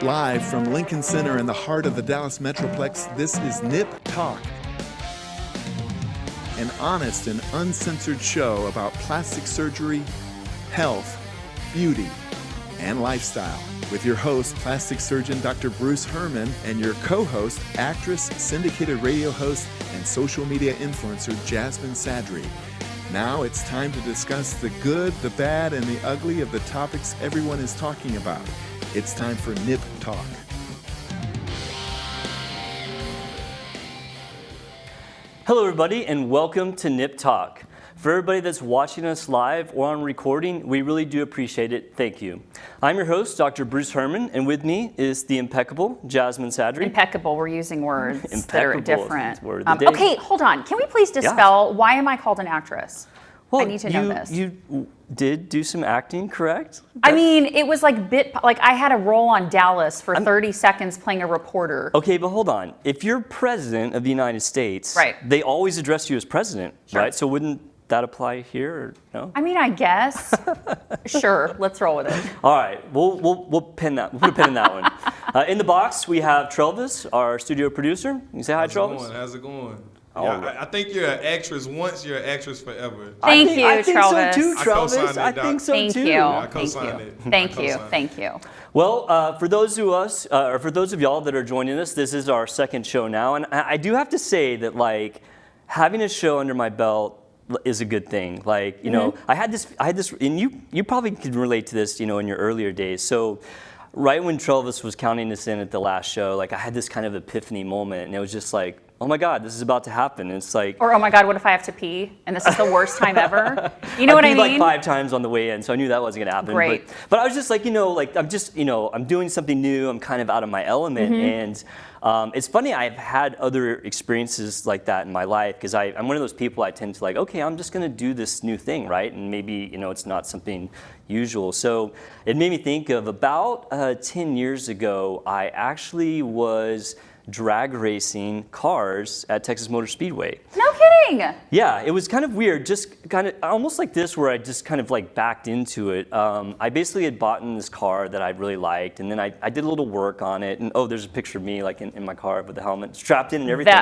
Live from Lincoln Center in the heart of the Dallas Metroplex, this is Nip Talk, an honest and uncensored show about plastic surgery, health, beauty, and lifestyle. With your host, plastic surgeon Dr. Bruce Hermann, and your co-host, actress, syndicated radio host, and social media influencer Jasmine Sadry. Now it's time to discuss the good, the bad, and the ugly of the topics everyone is talking about. It's time for Nip Talk. Hello everybody and welcome to Nip Talk. For everybody that's watching us live or on recording, we really do appreciate it. Thank you. I'm your host, Dr. Bruce Hermann, and with me is the impeccable Jasmine Sadry. Impeccable, we're using words that are different. Word of the day. Okay, hold on. Can we please dispel, why am I called an actress? Well, I need to know this. You did do some acting, correct? I mean, it was like I had a role on Dallas for 30 seconds playing a reporter. Okay, but hold on. If you're president of the United States, right, they always address you as president, sure, right? So wouldn't that apply here, or no? I mean, I guess. Sure, let's roll with it. All right, we'll pin that. We'll put a pin in that one. In the box, we have Travis, our studio producer. You say hi, Travis. How's it going? Oh, yeah, I think you're an actress once, you're an actress forever. Thank you, I think Travis. so too, Travis. I think so Thank too. You. Yeah, I Thank co-signed you. it. Thank you. Thank you. Well, for those of y'all that are joining us, this is our second show now, and I do have to say that like having a show under my belt is a good thing. Like, you know, I had this, and you probably could relate to this, you know, in your earlier days. So right when Travis was counting us in at the last show, like I had this kind of epiphany moment, and it was just like, oh my God, this is about to happen. And it's like, or oh my God, what if I have to pee and this is the worst time ever? You know what I mean? I peed like 5 times on the way in, so I knew that wasn't gonna happen. Great. But I was just like, you know, like I'm doing something new. I'm kind of out of my element, and it's funny. I've had other experiences like that in my life because I'm one of those people. I tend to like, okay, I'm just gonna do this new thing, right? And maybe it's not something usual. So it made me think of about 10 years ago. I actually was drag racing cars at Texas Motor Speedway. No kidding. Yeah, it was kind of weird, just kind of almost like this where I just kind of like backed into it. I basically had bought in this car that I really liked, and then I did a little work on it, and there's a picture of me like in my car with the helmet strapped in and everything.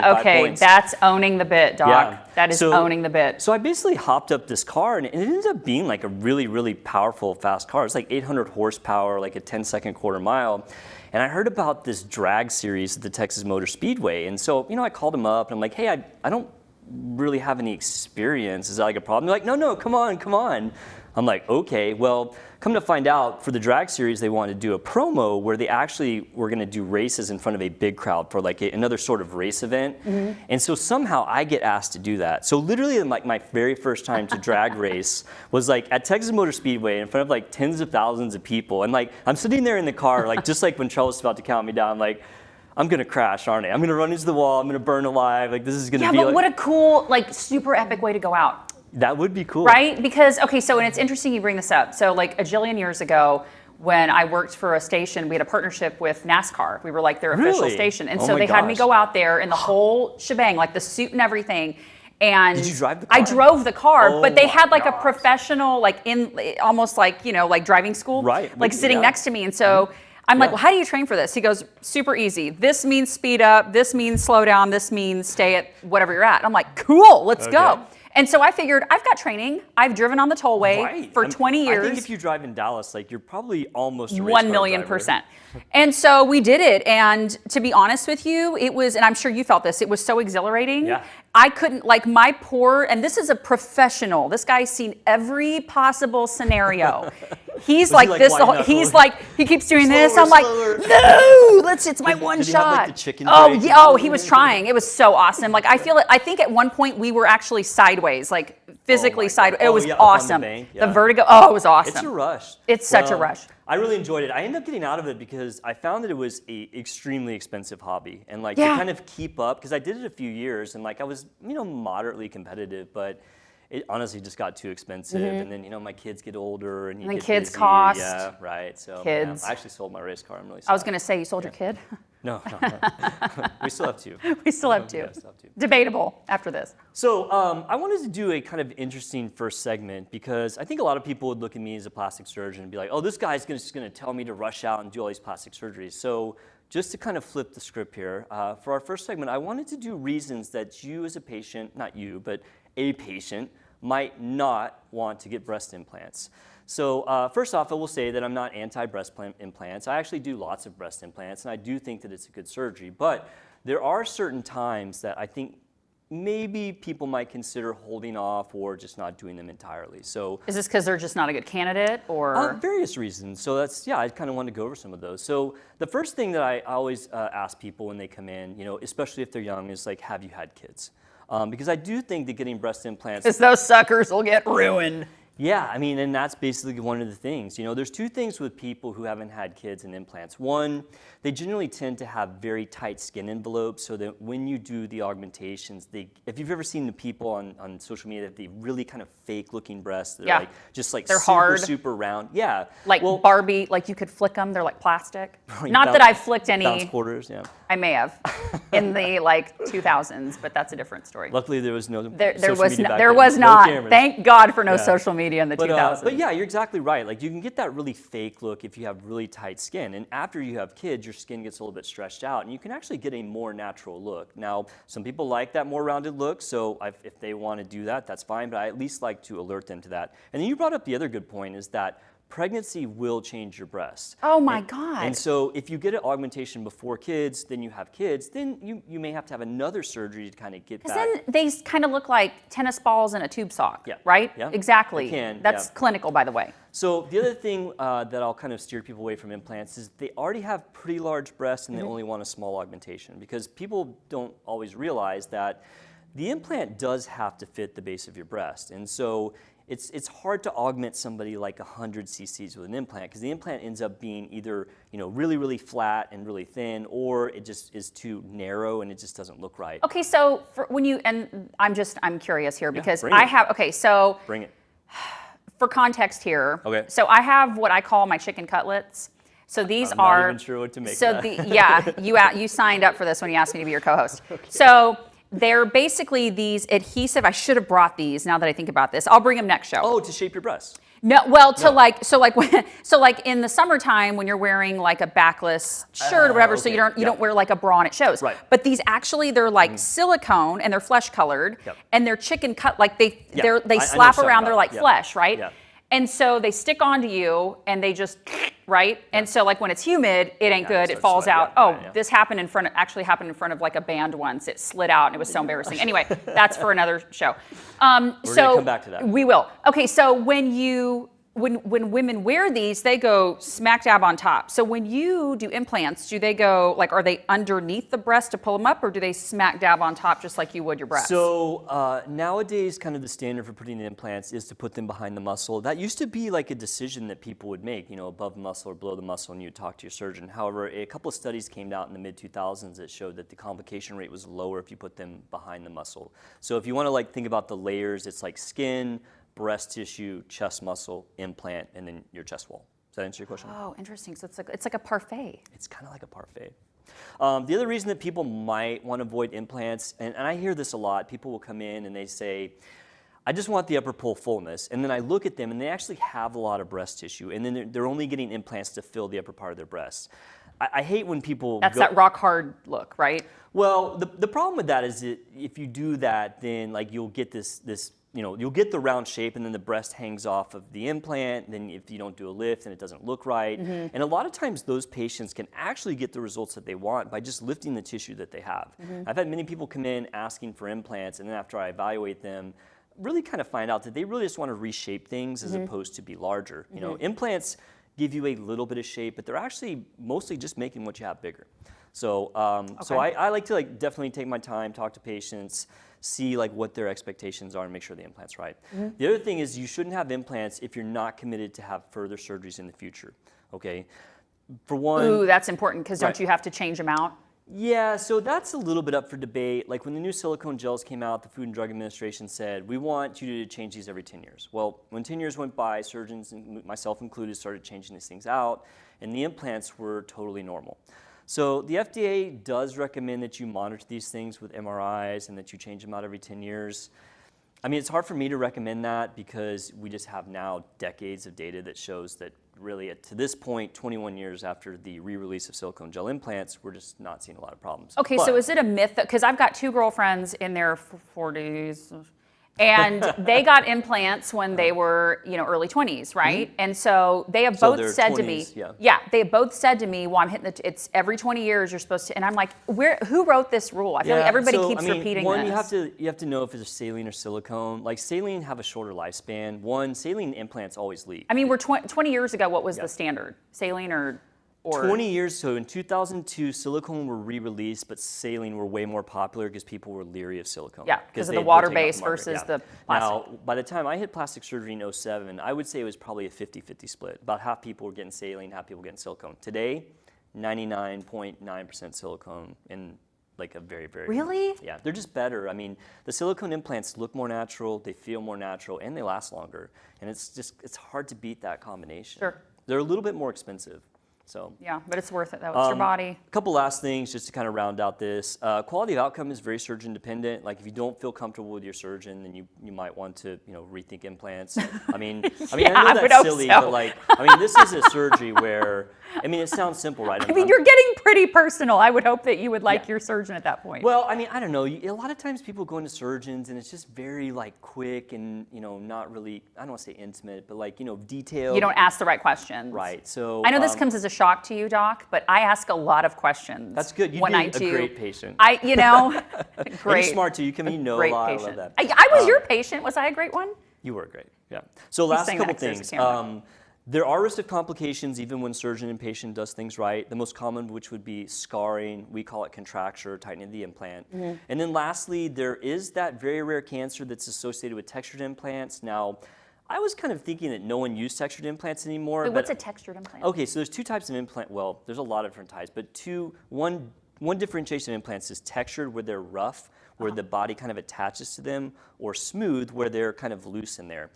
That's owning the bit, Doc. Yeah. That is owning the bit. So I basically hopped up this car, and it ended up being like a really, really powerful, fast car. It's like 800 horsepower, like a 10-second quarter mile. And I heard about this drag series at the Texas Motor Speedway. And so, I called them up and I'm like, hey, I don't really have any experience. Is that like a problem? They're like, no, come on. I'm like, okay, well, come to find out, for the drag series, they wanted to do a promo where they actually were going to do races in front of a big crowd for like another sort of race event. And so somehow I get asked to do that. So literally like my very first time to drag race was like at Texas Motor Speedway in front of like tens of thousands of people. And like I'm sitting there in the car, like just like when Charles was about to count me down, I'm like, I'm gonna crash, aren't I? I'm gonna run into the wall, I'm gonna burn alive, like this is gonna be but like, what a cool, like super epic way to go out. That would be cool. Right? Because, okay, so, and it's interesting you bring this up. So like a jillion years ago, when I worked for a station, we had a partnership with NASCAR. We were like their official station. And so they had me go out there in the whole shebang, like the suit and everything. And did you drive the car? I drove the car, but they had like a professional, like almost like, like driving school, right? Like sitting next to me. And so I'm like, well, how do you train for this? He goes, super easy. This means speed up. This means slow down. This means stay at whatever you're at. I'm like, cool, let's go. And so I figured, I've got training. I've driven on the tollway for 20 years. I think if you drive in Dallas, like you're probably almost a 1,000,000%. And so we did it. And to be honest with you, it was, and I'm sure you felt this, it was so exhilarating. Yeah. I couldn't, like my poor, and this is a professional. This guy's seen every possible scenario. He's like this, he's like, he keeps doing this. I'm like, no, it's my one did shot. He have, like, the chicken he was trying. It was so awesome. Like I think at one point we were actually sideways, like physically sideways. It was awesome. The vertigo, it was awesome. It's a rush. It's such a rush. I really enjoyed it. I ended up getting out of it because I found that it was a extremely expensive hobby, and like to kind of keep up, because I did it a few years and like I was moderately competitive, but it honestly just got too expensive. And then my kids get older and you get kids busy. cost. Yeah, right. So kids. I actually sold my race car. I'm really sad. I was gonna say, you sold your kid? No. We still have 2. We still have 2. Yeah, still have 2. Debatable after this. So I wanted to do a kind of interesting first segment because I think a lot of people would look at me as a plastic surgeon and be like, oh, this guy's just going to tell me to rush out and do all these plastic surgeries. So just to kind of flip the script here, for our first segment, I wanted to do reasons that you as a patient, not you, but a patient, might not want to get breast implants. So first off, I will say that I'm not anti-breast implants. I actually do lots of breast implants, and I do think that it's a good surgery. But there are certain times that I think maybe people might consider holding off or just not doing them entirely. So is this because they're just not a good candidate, or? Various reasons. So that's, yeah, I kind of want to go over some of those. So the first thing that I always ask people when they come in, especially if they're young, is like, have you had kids? Because I do think that getting breast implants... Because those suckers will get ruined. Yeah, I mean, and that's basically one of the things. There's 2 things with people who haven't had kids and implants. One, they generally tend to have very tight skin envelopes so that when you do the augmentations, if you've ever seen the people on social media, they really kind of fake looking breasts. They're they're super, hard. Super round. Yeah. Like Barbie, like you could flick them, they're like plastic. Not that I've flicked any. Bounce quarters, yeah. I may have in the 2000s, but that's a different story. Luckily, there was no there was not. No Thank God for no social media in the 2000s. But yeah, you're exactly right. Like you can get that really fake look if you have really tight skin. And after you have kids, your skin gets a little bit stretched out, and you can actually get a more natural look. Now, some people like that more rounded look, so if they want to do that, that's fine. But I at least like to alert them to that. And then you brought up the other good point is that pregnancy will change your breast. Oh my God. And so if you get an augmentation before kids, then you have kids, then you may have to have another surgery to kind of get back. Because then they kind of look like tennis balls in a tube sock, yeah. right? Yeah. Exactly. That's yeah. clinical, by the way. So the other thing that I'll kind of steer people away from implants is they already have pretty large breasts and they only want a small augmentation, because people don't always realize that the implant does have to fit the base of your breast. And so it's hard to augment somebody like 100 cc's with an implant, because the implant ends up being either really, really flat and really thin, or it just is too narrow and it just doesn't look right. Okay, so I'm curious here because bring it. For context here, okay. So I have what I call my chicken cutlets. So these I'm are not even sure what to make of that. You signed up for this when you asked me to be your co-host. Okay. So they're basically these adhesive. I should have brought these. Now that I think about this, I'll bring them next show. Oh, to shape your breasts. No, well, like in the summertime when you're wearing like a backless shirt or whatever, okay. So you don't wear like a bra and it shows. Right. But these actually they're like silicone and they're flesh colored, and they're chicken cut, like they slap around. They're like flesh, right? Yeah. And so they stick onto you and they just, right? Yeah. And so like when it's humid, it ain't good. It falls out. This happened actually happened in front of like a band once. It slid out and it was so embarrassing. Anyway, that's for another show. We're gonna come back to that. We will. Okay, so when women wear these, they go smack dab on top. So when you do implants, do they go are they underneath the breast to pull them up, or do they smack dab on top just like you would your breast? So nowadays, kind of the standard for putting in implants is to put them behind the muscle. That used to be like a decision that people would make, above the muscle or below the muscle, and you'd talk to your surgeon. However, a couple of studies came out in the mid-2000s that showed that the complication rate was lower if you put them behind the muscle. So if you want to think about the layers, it's like skin, breast tissue, chest muscle, implant, and then your chest wall. Does that answer your question? Oh, interesting. So it's like a parfait. It's kind of like a parfait. The other reason that people might want to avoid implants, and I hear this a lot, people will come in and they say, I just want the upper pole fullness. And then I look at them and they actually have a lot of breast tissue, and then they're only getting implants to fill the upper part of their breasts. I hate when people that rock hard look, right? Well, the problem with that is that if you do that, then you'll get this you'll get the round shape, and then the breast hangs off of the implant. Then if you don't do a lift, then it doesn't look right. Mm-hmm. And a lot of times those patients can actually get the results that they want by just lifting the tissue that they have. Mm-hmm. I've had many people come in asking for implants, and then after I evaluate them, really kind of find out that they really just want to reshape things as opposed to be larger. Implants give you a little bit of shape, but they're actually mostly just making what you have bigger. So, so I like to definitely take my time, talk to patients, see what their expectations are, and make sure the implant's right. Mm-hmm. The other thing is you shouldn't have implants if you're not committed to have further surgeries in the future. Okay, for one. Ooh, that's important, because don't you have to change them out? Yeah, so that's a little bit up for debate. When the new silicone gels came out, the Food and Drug Administration said, we want you to change these every 10 years. Well, when 10 years went by, surgeons, myself included, started changing these things out, and the implants were totally normal. So the FDA does recommend that you monitor these things with MRIs and that you change them out every 10 years. I mean, it's hard for me to recommend that because we just have now decades of data that shows that really to this point, 21 years after the re-release of silicone gel implants, we're just not seeing a lot of problems. Okay, so is it a myth that, because I've got 2 girlfriends in their 40s, and they got implants when they were, early 20s, right? And so they have both said 20s, to me, yeah. they have both said to me, well, I'm hitting it's every 20 years you're supposed to, and I'm like, who wrote this rule? I feel like everybody keeps repeating one, this. you have to know if it's saline or silicone. Like saline have a shorter lifespan. One, saline implants always leak. I mean, we're 20 years ago, what was the standard? Saline or 20 years, so in 2002, silicone were re-released, but saline were way more popular because people were leery of silicone. Yeah, because of the water base versus the plastic. Now, by the time I hit plastic surgery in 07, I would say it was probably a 50-50 split. About half people were getting saline, half people were getting silicone. Today, 99.9% silicone in like a very, very... Really? Yeah, they're just better. I mean, the silicone implants look more natural, they feel more natural, and they last longer. And it's hard to beat that combination. Sure. They're a little bit more expensive. So yeah, but it's worth it though. It's your body. A couple last things just to kind of round out this. Quality of outcome is very surgeon dependent. Like if you don't feel comfortable with your surgeon, then you might want to rethink implants. I mean I know that's silly, but like this is a surgery where it sounds simple, right? You're getting pretty personal. I would hope that you would like your surgeon at that point. Well, I don't know. A lot of times people go into surgeons and it's just very like quick and not really, I don't want to say intimate, but like detailed. You don't ask the right questions. Right. So I know this comes as a shock to you, Doc, but I ask a lot of questions. That's good. You'd be a great patient. Great. And you're smart too. You know a lot. I love that. I was your patient. Was I a great one? You were great. Yeah. So last couple things. There are risks of complications even when surgeon and patient does things right. The most common, which would be scarring. We call it contracture, tightening the implant. Mm-hmm. And then lastly, there is that very rare cancer that's associated with textured implants. Now, I was kind of thinking that no one used textured implants anymore. Wait, what's a textured implant? Okay, so there's 2 types of implant. Well, there's a lot of different types, but one differentiation of implants is textured, where they're rough, where the body kind of attaches to them, or smooth, where they're kind of loose in there.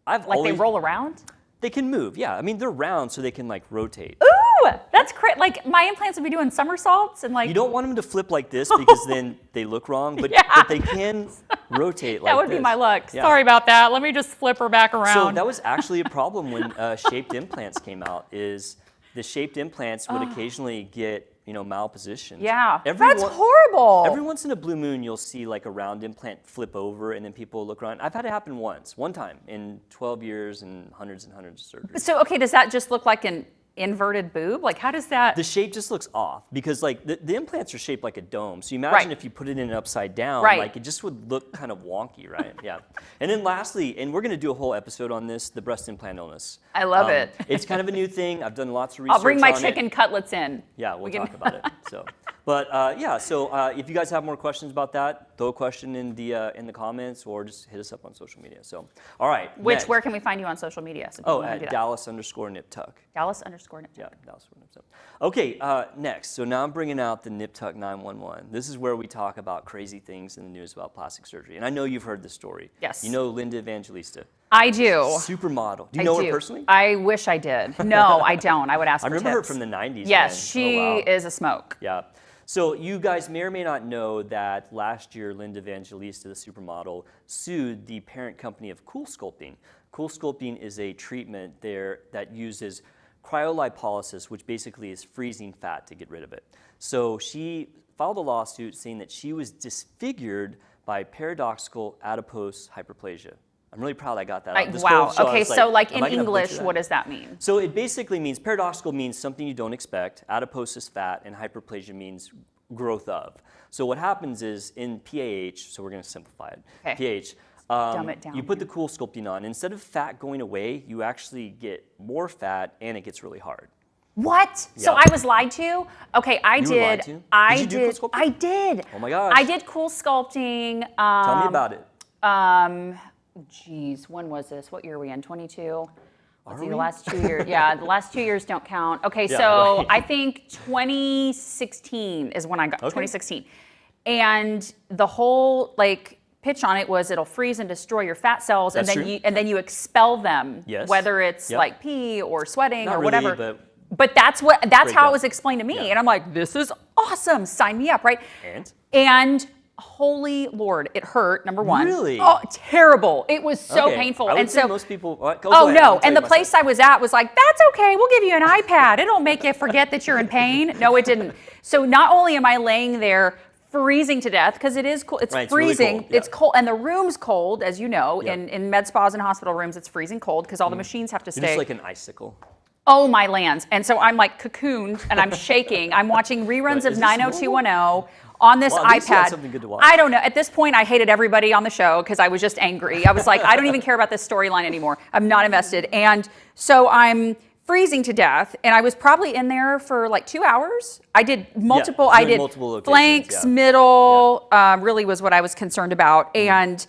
They roll around? They can move, yeah. They're round, so they can like rotate. Ooh, that's great. Like my implants would be doing somersaults and like. You don't want them to flip like this because then they look wrong, but they can rotate like this. That would be my luck. Yeah. Sorry about that. Let me just flip her back around. So that was actually a problem when shaped implants came out. Is the shaped implants would occasionally get malpositioned. Yeah, that's horrible. Every once in a blue moon, you'll see like a round implant flip over, and then people look around. I've had it happen one time in 12 years and hundreds of surgeries. So, okay, does that just look like an inverted boob? Like, how does that? The shape just looks off because like the implants are shaped like a dome. So you imagine if you put it in upside down, like it just would look kind of wonky, right? Yeah. And then lastly, and we're going to do a whole episode on this, the breast implant illness. I love it. It's kind of a new thing. I've done lots of research. I'll bring my chicken cutlets in. Yeah, we'll talk about it. So, but if you guys have more questions about that, throw a question in the comments or just hit us up on social media. So, all right. Where can we find you on social media? So at Dallas_niptuck. Dallas_niptuck. Yeah, Dallas_niptuck. Okay, next. So now I'm bringing out the Niptuck 911. This is where we talk about crazy things in the news about plastic surgery. And I know you've heard this story. Yes. You know Linda Evangelista. I do. Supermodel. Do you know her personally? I wish I did. No, I don't. I would ask for tips. I remember her from the 90s. Yes, she is a smoke. Yeah. So you guys may or may not know that last year, Linda Evangelista, the supermodel, sued the parent company of Coolsculpting. Coolsculpting is a treatment that uses cryolipolysis, which basically is freezing fat to get rid of it. So she filed a lawsuit saying that she was disfigured by paradoxical adipose hyperplasia. I'm really proud I got that out. Wow. Okay, so like in English, what does that mean? So it basically means, paradoxical means something you don't expect, adipose is fat, and hyperplasia means growth of. So what happens is in PAH, so we're going to simplify it, PAH, dumb it down. You put the Coolsculpting on. Instead of fat going away, you actually get more fat, and it gets really hard. What? Yeah. So I was lied to? Okay, I did. You were lied to? Did you do Coolsculpting? I did. Oh my gosh. I did Coolsculpting. Tell me about it. Geez, when was this? What year are we in? 22? Let's see, the last 2 years. Yeah, the last 2 years don't count. Okay, so I think 2016 is when I got 2016, and the whole pitch on it was it'll freeze and destroy your fat cells, and then you expel them, whether it's like pee or sweating or whatever. But But that's how Breakdown. it was explained to me. And I'm like, this is awesome. Sign me up, right? And holy Lord, it hurt, number one. Really? Oh, terrible. It was so painful. I would and say so most people, oh no, and the place I was at was like, that's okay, we'll give you an iPad. It'll make you forget that you're in pain. No, it didn't. So not only am I laying there freezing to death, because it is cool, it's freezing, really cold. it's cold, and the room's cold, as you know, in med spas and hospital rooms, it's freezing cold because all the machines have to stay. You're just like an icicle. Oh my lands. And so I'm like cocooned and I'm shaking. I'm watching reruns of 90210 on this Well, at least you had iPad. something good to watch. I don't know. At this point, I hated everybody on the show because I was just angry. I was like, I don't even care about this storyline anymore. I'm not invested. And so I'm freezing to death, and I was probably in there for like 2 hours. I did multiple. I did multiple locations, flanks, middle. Really was what I was concerned about, and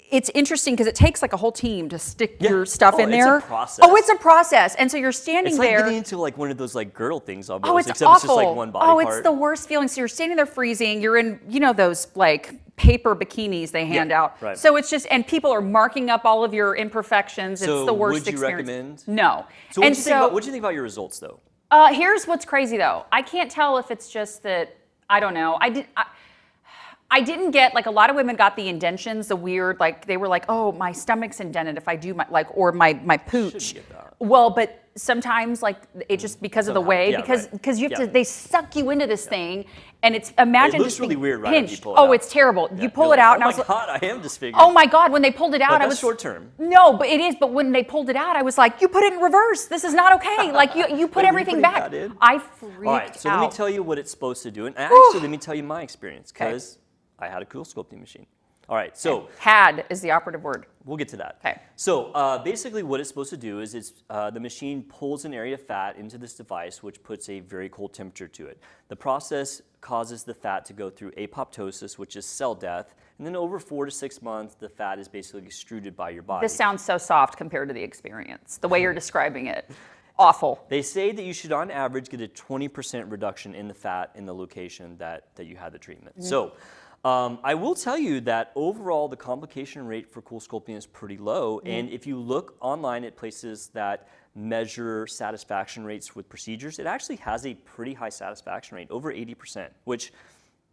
it's interesting because it takes like a whole team to stick your stuff in there. It's a process. Oh, it's a process. And so you're standing it's like there. getting into like one of those like girdle things almost. Oh, it's except awful. It's just like one body part. It's the worst feeling. So you're standing there freezing. You're in, those like paper bikinis they hand out. Right. So it's just, and people are marking up all of your imperfections. So it's the worst would you experience. recommend? No. So what do you think about your results though? Here's what's crazy though. I can't tell if it's just that, I don't know. I didn't get, like, a lot of women got the indentions, the weird, like, they were like, oh, my stomach's indented if I do or my pooch. Get that. Well, but sometimes, like, it just because of the way, because you have to, they suck you into this thing, and it's, imagine It looks just really being weird right after you pinched. pull it out. It's terrible. You pull You're it out, like, and I was oh my like, God, I am disfigured. oh my God, when they pulled it out, But I that's was short term. No, but it is. But when they pulled it out, I was like, you put it in reverse. This is not okay. Like you put Wait, everything were you back. putting that in? I freaked All right, so out. let me tell you what it's supposed to do. And actually, let me tell you my experience, because I had a Coolsculpting machine. All right, so had is the operative word. we'll get to that. Okay. So basically what it's supposed to do is the machine pulls an area of fat into this device, which puts a very cold temperature to it. The process causes the fat to go through apoptosis, which is cell death, and then over 4 to 6 months, the fat is basically extruded by your body. This sounds so soft compared to the experience. The way you're describing it, awful. They say that you should, on average, get a 20% reduction in the fat in the location that you had the treatment. So. I will tell you that overall the complication rate for Coolsculpting is pretty low, and if you look online at places that measure satisfaction rates with procedures, it actually has a pretty high satisfaction rate, over 80%, which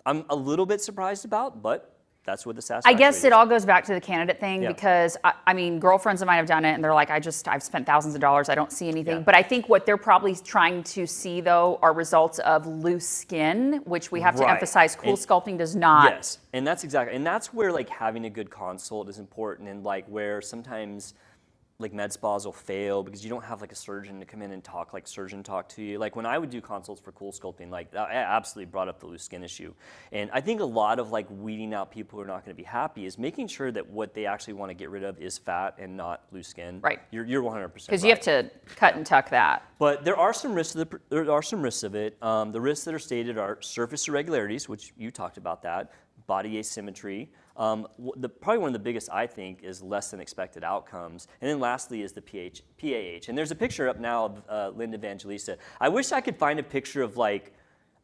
I'm a little bit surprised about, but that's what the satisfaction I guess rate it is. all goes back to the candidate thing because, I mean, girlfriends of mine have done it and they're like, I've spent thousands of dollars, I don't see anything. But I think what they're probably trying to see, though, are results of loose skin, which we have to emphasize Coolsculpting does not. Yes, and that's where like having a good consult is important, and like where sometimes like med spas will fail because you don't have like a surgeon to come in and talk like surgeon talk to you. Like when I would do consults for Coolsculpting, like I absolutely brought up the loose skin issue. And I think a lot of like weeding out people who are not going to be happy is making sure that what they actually want to get rid of is fat and not loose skin. Right. You're 100%. Because you have to cut and tuck that. But there are some risks of it. The risks that are stated are surface irregularities, which you talked about that, body asymmetry. Probably one of the biggest, I think, is less than expected outcomes. And then lastly is the PAH. And there's a picture up now of Linda Evangelista. I wish I could find a picture of like,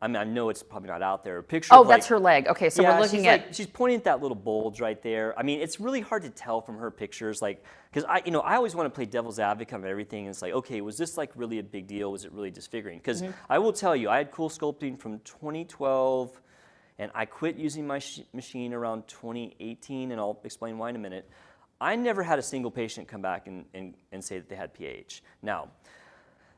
I mean, I know it's probably not out there. A picture of that's like, her leg. Okay, so we're looking at. she's pointing at that little bulge right there. I mean, it's really hard to tell from her pictures, like, because I always want to play devil's advocate on everything. And it's like, okay, was this like really a big deal? Was it really disfiguring? Because I will tell you, I had Coolsculpting from 2012. And I quit using my machine around 2018, and I'll explain why in a minute. I never had a single patient come back and say that they had PAH. Now,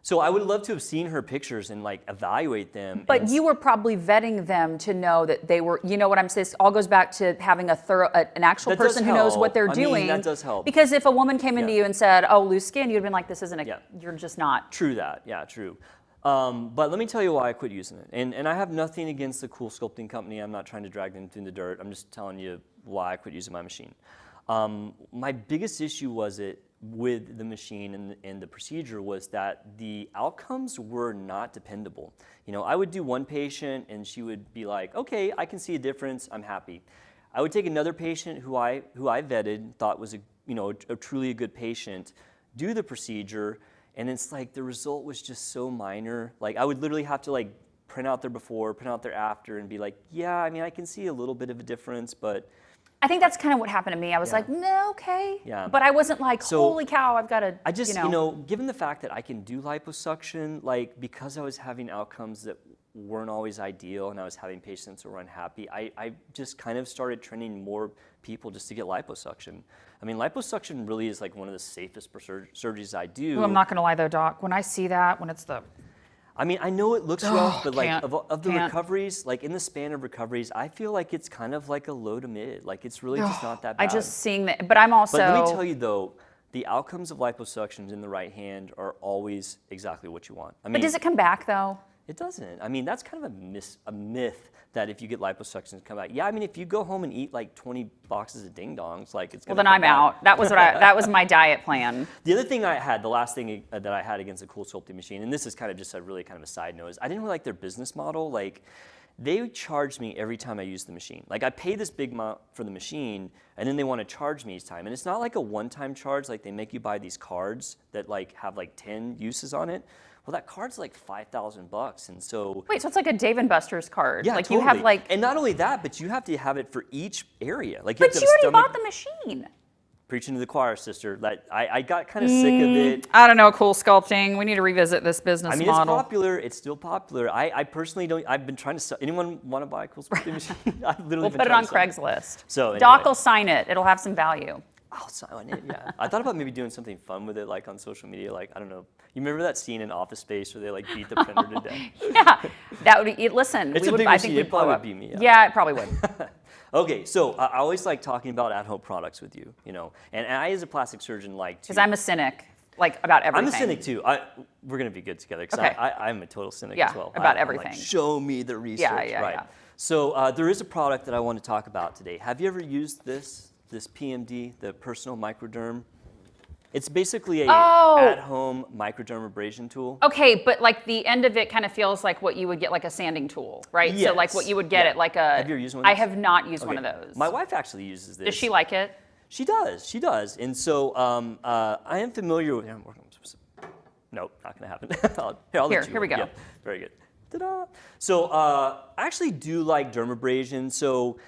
so I would love to have seen her pictures and like evaluate them. But you were probably vetting them to know that they were, you know what I'm saying? This all goes back to having an actual person who knows what they're doing. That does help. Because if a woman came into you and said, oh, loose skin, you'd have been like, this isn't you're just not. True that, yeah, true. But let me tell you why I quit using it. And I have nothing against the Coolsculpting company. I'm not trying to drag them through the dirt. I'm just telling you why I quit using my machine. My biggest issue with the machine and the procedure was that the outcomes were not dependable. You know, I would do one patient and she would be like, okay, I can see a difference, I'm happy. I would take another patient who I vetted, thought was a truly a good patient, do the procedure, and it's like the result was just so minor. Like I would literally have to like print out their before, print out their after, and be like, yeah, I mean, I can see a little bit of a difference, but I think that's kind of what happened to me. I was like, no, okay. Yeah. But I wasn't like, So, holy cow, I've got to, I just, given the fact that I can do liposuction, like because I was having outcomes that weren't always ideal and I was having patients who were unhappy, I just kind of started training more people just to get liposuction. I mean, liposuction really is like one of the safest surgeries I do. Ooh, I'm not going to lie though, Doc. When I see that, when it's the... I mean, I know it looks rough, but like of the can't. recoveries, like in the span of recoveries, I feel like it's kind of like a low to mid. Like it's really just not that bad. I just seeing that, but I'm also... But let me tell you though, the outcomes of liposuctions in the right hand are always exactly what you want. I mean, but does it come back though? It doesn't. I mean, that's kind of a myth that if you get liposuctions come back. Yeah, I mean, if you go home and eat like 20 boxes of ding dongs, like it's gonna Well, then I'm out. That was that was my diet plan. The other thing the last thing that I had against the Coolsculpting machine, and this is kind of just a really kind of a side note, is I didn't really like their business model. Like, they charged me every time I used the machine. Like, I pay this big amount for the machine, and then they want to charge me each time. And it's not like a one-time charge. Like, they make you buy these cards that like have like 10 uses on it. Well, that card's like $5,000, and so... Wait, so it's like a Dave & Buster's card? Yeah, like totally. You have like... And not only that, but you have to have it for each area. Like, but you already bought the machine. Preaching to the choir, sister. That I got kind of sick of it. I don't know, Coolsculpting. We need to revisit this business model. It's popular. It's still popular. I personally don't... I've been trying to sell... Anyone want to buy a Coolsculpting machine? I've literally We'll put it on Craigslist. So anyway. Doc will sign it. It'll have some value. I'll sign it, yeah. I thought about maybe doing something fun with it, like on social media, like, I don't know. You remember that scene in Office Space where they like beat the printer to death? Yeah, that would be, listen. It's we a would, big I machine. think we'd It probably blow would up. be me. Yeah, it probably would. Okay, so I always like talking about at-home products with you, and I as a plastic surgeon like to... Because I'm a cynic, like about everything. I'm a cynic too. We're going to be good together because Okay. I'm a total cynic as well. About I'm everything. like, show me the research. Right. Yeah. So there is a product that I want to talk about today. Have you ever used this PMD, the personal microderm? It's basically a at-home microdermabrasion tool. Okay, but like the end of it kind of feels like what you would get like a sanding tool, right? Yes. So like what you would get at like a... Have you ever used one of I those? have not used one of those. My wife actually uses this. Does she like it? She does. And so I am familiar with... Nope, not going to happen. Here we go. Yeah, very good. Ta-da. So I actually do like dermabrasion. So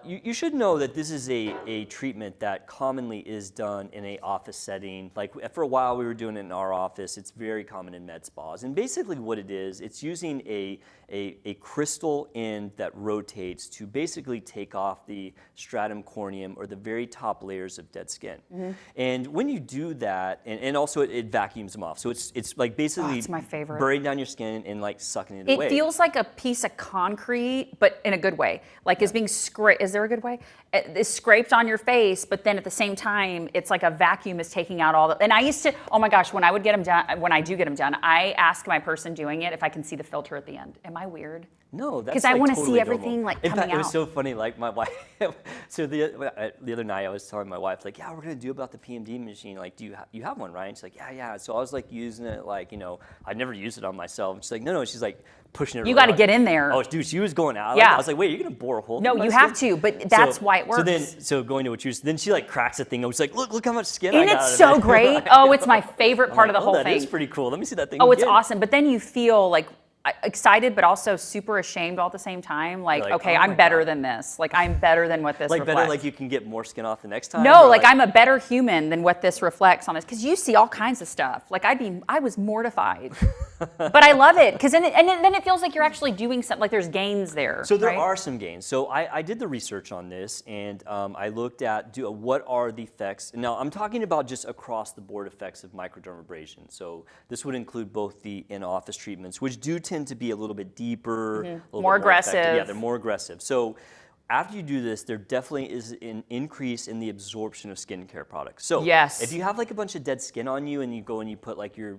you should know that this is a treatment that commonly is done in an office setting. Like for a while we were doing it in our office. It's very common in med spas. And basically what it is, it's using a crystal end that rotates to basically take off the stratum corneum or the very top layers of dead skin. Mm-hmm. And when you do that, and also it vacuums them off. So it's like basically it's my favorite. Burying down your skin and like sucking it away. It feels like a piece of concrete, but in a good way. Like it's being scraped. Is there a good way? It's scraped on your face, but then at the same time, it's like a vacuum is taking out all the. And I used to, oh my gosh, when I would get them done, when I do get them done, I ask my person doing it if I can see the filter at the end. Am I weird? No, that's because I want to totally see everything normal. like in coming fact, out. It was so funny. Like my wife, so the other night I was telling my wife like, yeah, we're gonna do about the PMD machine. Like, do you have one, right? And she's like, yeah. So I was like using it, like I'd never used it on myself. And she's like, no. She's like pushing it. You got to get in there. Oh, dude, she was going out. Yeah. I was like, wait, you're gonna bore a hole? No, you have to, but that's why it works. So going to what you then she like cracks the thing. I was like, look how much skin and I got. It's so great. Oh, it's my favorite part of the whole that thing. That is pretty cool. Let me see that thing. Oh, it's again. awesome. But then you feel like excited, but also super ashamed all at the same time. Like okay, I'm better than this. Like I'm better than what this reflects. Better, like you can get more skin off the next time? No, like I'm a better human than what this reflects on us. Because you see all kinds of stuff. Like I was mortified. But I love it. Because then it feels like you're actually doing something, like there's gains there. So there are some gains. So I did the research on this, and I looked at what are the effects. Now I'm talking about just across the board effects of microdermabrasion. So this would include both the in-office treatments, which do tend to be a little bit deeper, a little more bit aggressive. Yeah, they're more aggressive. So after you do this, there definitely is an increase in the absorption of skincare products. So if you have like a bunch of dead skin on you and you go and you put like your,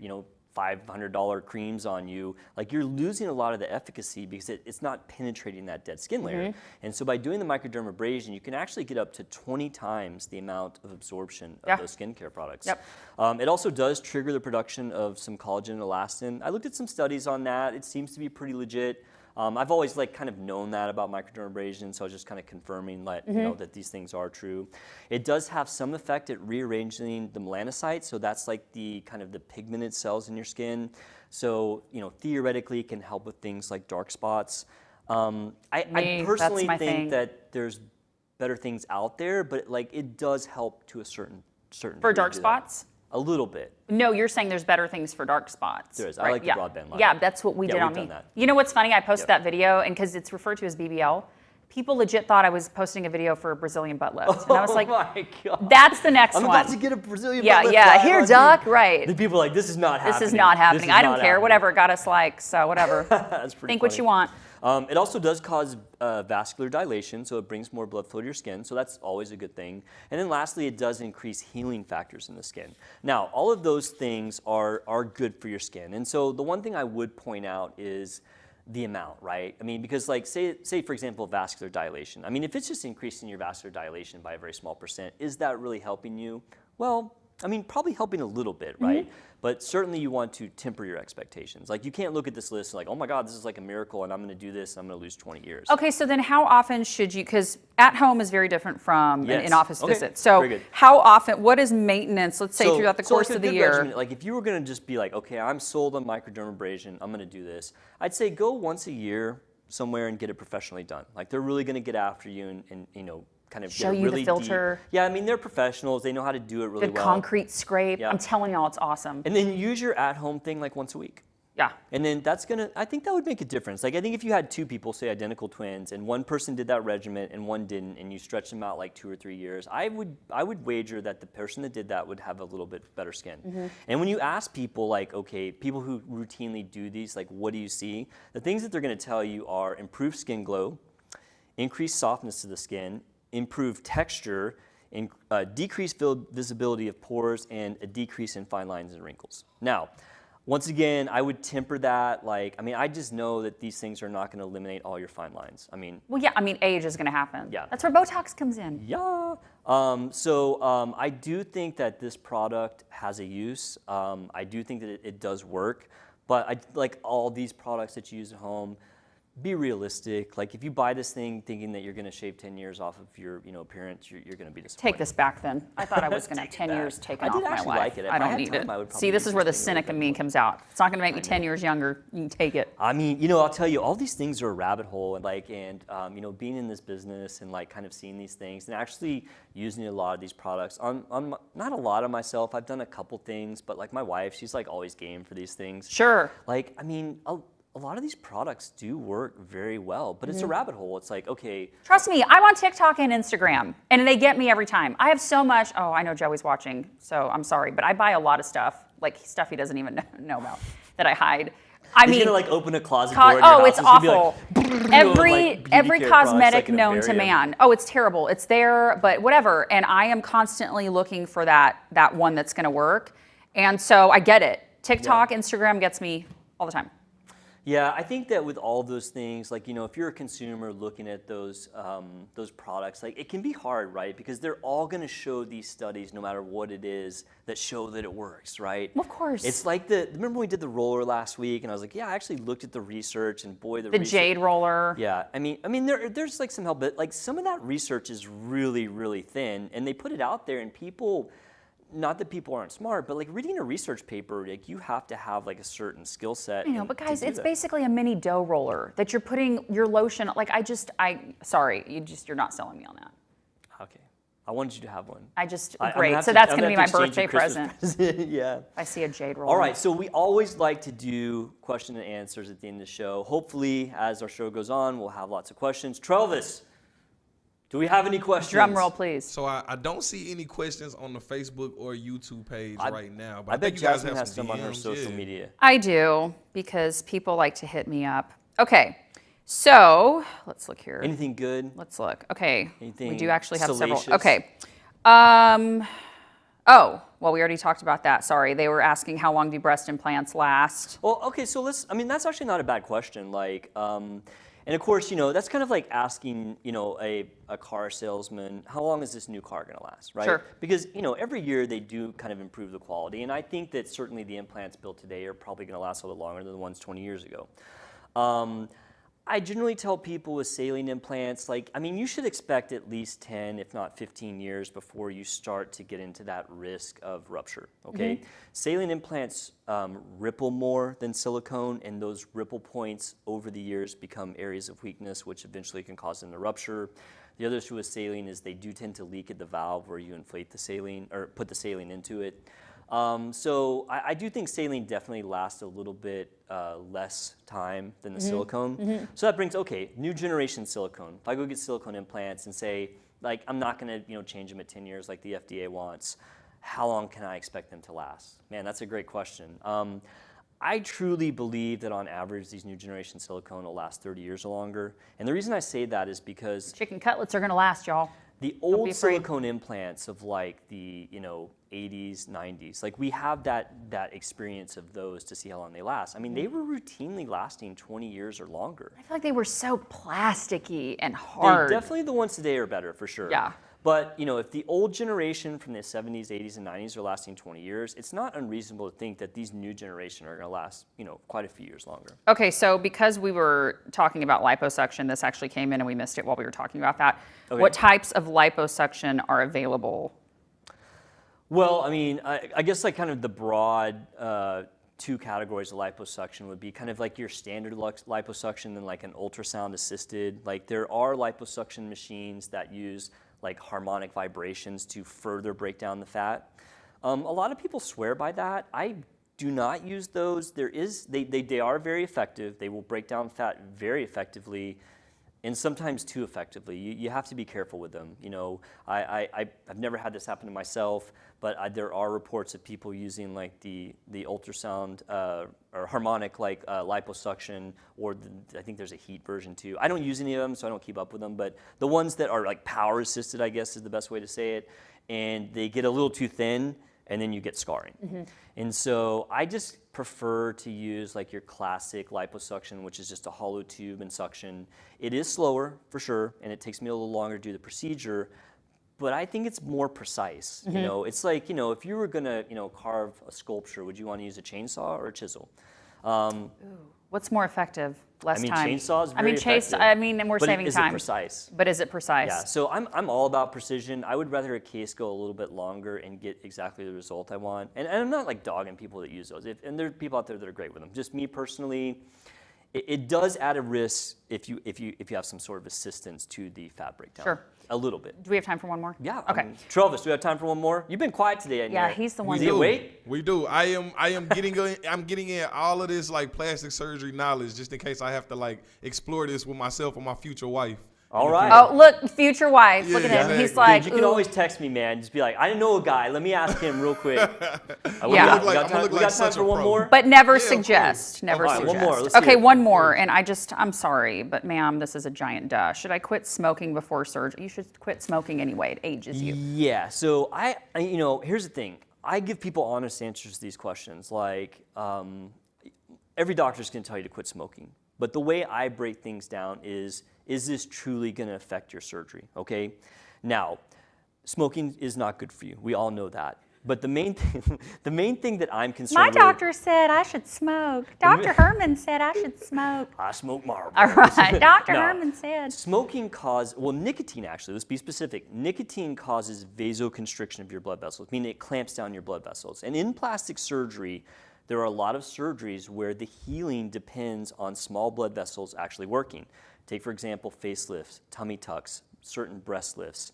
$500 creams on you, like you're losing a lot of the efficacy because it's not penetrating that dead skin layer. And so by doing the microdermabrasion, you can actually get up to 20 times the amount of absorption of those skincare products. Yep. It also does trigger the production of some collagen and elastin. I looked at some studies on that. It seems to be pretty legit. I've always kind of known that about microdermabrasion, so I was just kind of confirming that these things are true. It does have some effect at rearranging the melanocytes, so that's like the kind of the pigmented cells in your skin. So theoretically, it can help with things like dark spots. I personally think that there's better things out there, but like it does help to a certain For degree dark to do that. spots? A little bit. No, you're saying there's better things for dark spots. There is. I right? like the broadband light. Yeah, that's what we did we've on done me. that. You know what's funny? I posted that video, and because it's referred to as BBL, people legit thought I was posting a video for a Brazilian butt lift. And I was like, oh my God. that's the next I'm one. about to get a Brazilian Yeah, butt lift yeah. live Here, on duck. TV. Right. The people are like, this is not happening. This is not happening. This is I don't not care. happening. Whatever. Got us likes. So whatever. That's pretty Think funny. what you want. It also does cause vascular dilation, so it brings more blood flow to your skin, so that's always a good thing. And then lastly, it does increase healing factors in the skin. Now, all of those things are good for your skin. And so the one thing I would point out is the amount, right? I mean, because like say for example, vascular dilation. I mean, if it's just increasing your vascular dilation by a very small percent, is that really helping you? Well, I mean, probably helping a little bit, right? But certainly you want to temper your expectations. Like you can't look at this list and like, oh my God, this is like a miracle and I'm gonna do this and I'm gonna lose 20 years. Okay, so then how often should you, because at home is very different from an in-office Okay, visit. So very good. how often, what is maintenance, let's say throughout the course like of a the good year? regimen, like if you were gonna just be like, okay, I'm sold on microdermabrasion, I'm gonna do this, I'd say go once a year somewhere and get it professionally done. Like they're really gonna get after you and you know, kind of Show get you the really filter. deep. Yeah, I mean, they're professionals. They know how to do it really Good well. concrete scrape. Yeah. I'm telling y'all, it's awesome. And then use your at-home thing like once a week. Yeah. And then that's gonna, I think that would make a difference. Like I think if you had two people, say identical twins, and one person did that regimen and one didn't, and you stretch them out like 2 or 3 years, I would wager that the person that did that would have a little bit better skin. And when you ask people like, okay, people who routinely do these, like what do you see? The things that they're gonna tell you are improved skin glow, increased softness to the skin, improved texture, decreased visibility of pores, and a decrease in fine lines and wrinkles. Now, once again, I would temper that. Like, I mean, I just know that these things are not going to eliminate all your fine lines. I mean, Well, yeah, I mean, age is going to happen. Yeah. That's where Botox comes in. yeah. I do think that this product has a use. I do think that it does work. But like all these products that you use at home, be realistic. Like if you buy this thing thinking that you're going to shave 10 years off of your appearance, you're going to be disappointed. Take this back then. I thought I was going to have 10 back. years taken I off did my actually life. like it. If I I don't had need time, it. I would See, probably this use is where the this thing a little cynic in bit me more. comes out. It's not going to make me 10 years younger. You can take it. I mean, I'll tell you, all these things are a rabbit hole, and being in this business and like kind of seeing these things and actually using a lot of these products. Not a lot of myself. I've done a couple things, but like my wife, she's like always game for these things. Sure. Like, I mean, a lot of these products do work very well, but it's a rabbit hole. It's like, okay. Trust me, I'm on TikTok and Instagram, and they get me every time. I have so much. Oh, I know Joey's watching, so I'm sorry, but I buy a lot of stuff, like stuff he doesn't even know about, that I hide. He's gonna like open a closet door in your house. It's and gonna be awful. like, every beauty care cosmetic products, like, in a known to very- man. Oh, it's terrible. It's there, but whatever. And I am constantly looking for that one that's going to work. And so I get it. TikTok, Instagram gets me all the time. Yeah, I think that with all those things, like, if you're a consumer looking at those products, like it can be hard, right? Because they're all going to show these studies, no matter what it is, that show that it works, right? Of course. It's like remember when we did the roller last week, and I was like, yeah, I actually looked at the research, and boy, the research, jade roller. Yeah, I mean, there's like some help, but like some of that research is really, really thin, and they put it out there, and people. Not that people aren't smart, but like reading a research paper, like you have to have like a certain skill set. I know, but guys, it's basically a mini dough roller that you're putting your lotion. Like sorry, you're not selling me on that. Okay, I wanted you to have one. Great. So that's going to be my birthday present. Yeah. I see a jade roller. All right, so we always like to do question and answers at the end of the show. Hopefully, as our show goes on, we'll have lots of questions. Travis, do we have any questions? Drum roll, please. So I don't see any questions on the Facebook or YouTube page right now. But I bet think you guys Jasmine have has some on her DMs, social yeah. media. I do, because people like to hit me up. Okay, so let's look here. Anything good? Let's look. Okay, Anything we do actually have salacious? several. Okay. Oh, well, we already talked about that. Sorry, they were asking how long do breast implants last? Well, okay, so that's actually not a bad question. Like, and of course, that's kind of like asking, a car salesman, how long is this new car going to last, right? Sure. Because, every year they do kind of improve the quality. And I think that certainly the implants built today are probably going to last a little longer than the ones 20 years ago. I generally tell people with saline implants, like, I mean, you should expect at least 10, if not 15 years before you start to get into that risk of rupture, okay? Saline implants ripple more than silicone, and those ripple points over the years become areas of weakness, which eventually can cause them to rupture. The other issue with saline is they do tend to leak at the valve where you inflate the saline, or put the saline into it. So I do think saline definitely lasts a little bit less time than the silicone. So that brings, okay, new generation silicone. If I go get silicone implants and say, like, I'm not gonna change them at 10 years like the FDA wants, how long can I expect them to last? Man, that's a great question. I truly believe that on average, these new generation silicone will last 30 years or longer. And the reason I say that is because Chicken cutlets are gonna last, y'all. the old silicone implants of like the 80s, 90s, like we have that experience of those to see how long they last. I mean, they were routinely lasting 20 years or longer. I feel like they were so plasticky and hard. Definitely the ones today are better for sure. Yeah. But if the old generation from the 70s, 80s, and 90s are lasting 20 years, it's not unreasonable to think that these new generation are going to last, quite a few years longer. Okay, so because we were talking about liposuction, this actually came in and we missed it while we were talking about that. Okay. What types of liposuction are available? Well, I mean, I guess like kind of the broad two categories of liposuction would be kind of like your standard liposuction and like an ultrasound assisted. Like there are liposuction machines that use like harmonic vibrations to further break down the fat. A lot of people swear by that. I do not use those. They are very effective. They will break down fat very effectively, and sometimes too effectively. You have to be careful with them. I've never had this happen to myself, but there are reports of people using like the ultrasound or harmonic like liposuction, or I think there's a heat version too. I don't use any of them, so I don't keep up with them, but the ones that are like power assisted, I guess is the best way to say it, and they get a little too thin, and then you get scarring. And so I just prefer to use like your classic liposuction, which is just a hollow tube and suction. It is slower for sure, and it takes me a little longer to do the procedure, but I think it's more precise. It's like, if you were gonna, carve a sculpture, would you want to use a chainsaw or a chisel? Ooh. What's more effective? Less time? Chainsaw is very effective. And we're saving time. But is it precise? But is it precise? Yeah, so I'm all about precision. I would rather a case go a little bit longer and get exactly the result I want. And I'm not like dogging people that use those. And there are people out there that are great with them. Just me personally, it does add a risk if you have some sort of assistance to the fat breakdown. Sure. A little bit. Do we have time for one more? Yeah. Okay. Travis, do we have time for one more? You've been quiet today. Yeah, he's the one. We do. Wait. We do. I am getting in all of this like plastic surgery knowledge just in case I have to like explore this with myself or my future wife. All right. Oh, look, future wife. Yeah, look at him. exactly. He's like, Dude, you can always text me, man. Just be like, I didn't know a guy. Let me ask him real quick. We Yeah. got time for one more? But never Yeah, suggest. Never All right, suggest. one more. Let's hear Okay, it. one more. And I'm sorry, but ma'am, this is a giant duh. Should I quit smoking before surgery? You should quit smoking anyway. It ages you. Yeah. So I here's the thing. I give people honest answers to these questions. Like, every doctor's going to tell you to quit smoking. But the way I break things down is this truly going to affect your surgery? Okay. Now, smoking is not good for you. We all know that. But the main thing that I'm concerned with. My doctor said I should smoke. Dr. Hermann said I should smoke. I smoke Marlboro. All right. Dr. No. Hermann said. Smoking nicotine actually, let's be specific. Nicotine causes vasoconstriction of your blood vessels, meaning it clamps down your blood vessels. And in plastic surgery, there are a lot of surgeries where the healing depends on small blood vessels actually working. Take, for example, facelifts, tummy tucks, certain breast lifts.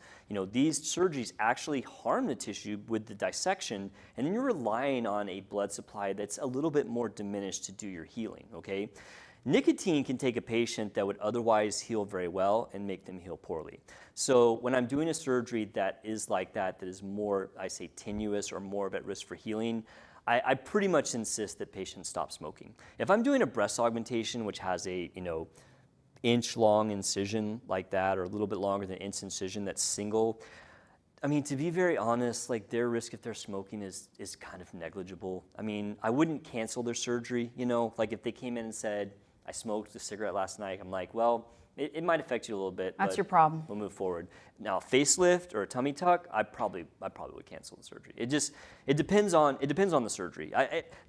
These surgeries actually harm the tissue with the dissection, and then you're relying on a blood supply that's a little bit more diminished to do your healing, okay? Nicotine can take a patient that would otherwise heal very well and make them heal poorly. So when I'm doing a surgery that is like that is more, I say, tenuous or more of at risk for healing, I pretty much insist that patients stop smoking. If I'm doing a breast augmentation, which has a, inch-long incision like that, or a little bit longer than an inch incision that's single, I mean, to be very honest, like their risk if they're smoking is kind of negligible. I mean, I wouldn't cancel their surgery, like if they came in and said, I smoked a cigarette last night, I'm like, well, it might affect you a little bit. That's but your problem. We'll move forward. Now, facelift or a tummy tuck, I probably would cancel the surgery. It depends on the surgery.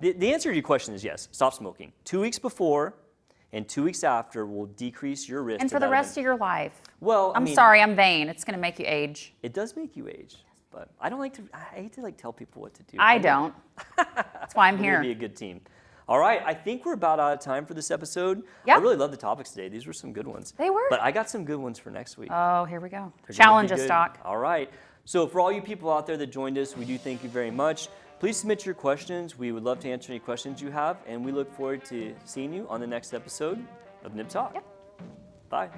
The answer to your question is yes, stop smoking. 2 weeks before, and 2 weeks after will decrease your risk. And for the rest of your life. Well, I'm sorry, I'm vain. It's going to make you age. It does make you age, but I hate to like tell people what to do. I don't. That's why I'm We're here. gonna be a good team. All right, I think we're about out of time for this episode. Yeah. I really love the topics today. These were some good ones. They were. But I got some good ones for next week. Oh, here we go. They're gonna be Challenge us, good. Doc. All right. So for all you people out there that joined us, we do thank you very much. Please submit your questions. We would love to answer any questions you have, and we look forward to seeing you on the next episode of Nip Talk. Yep. Bye.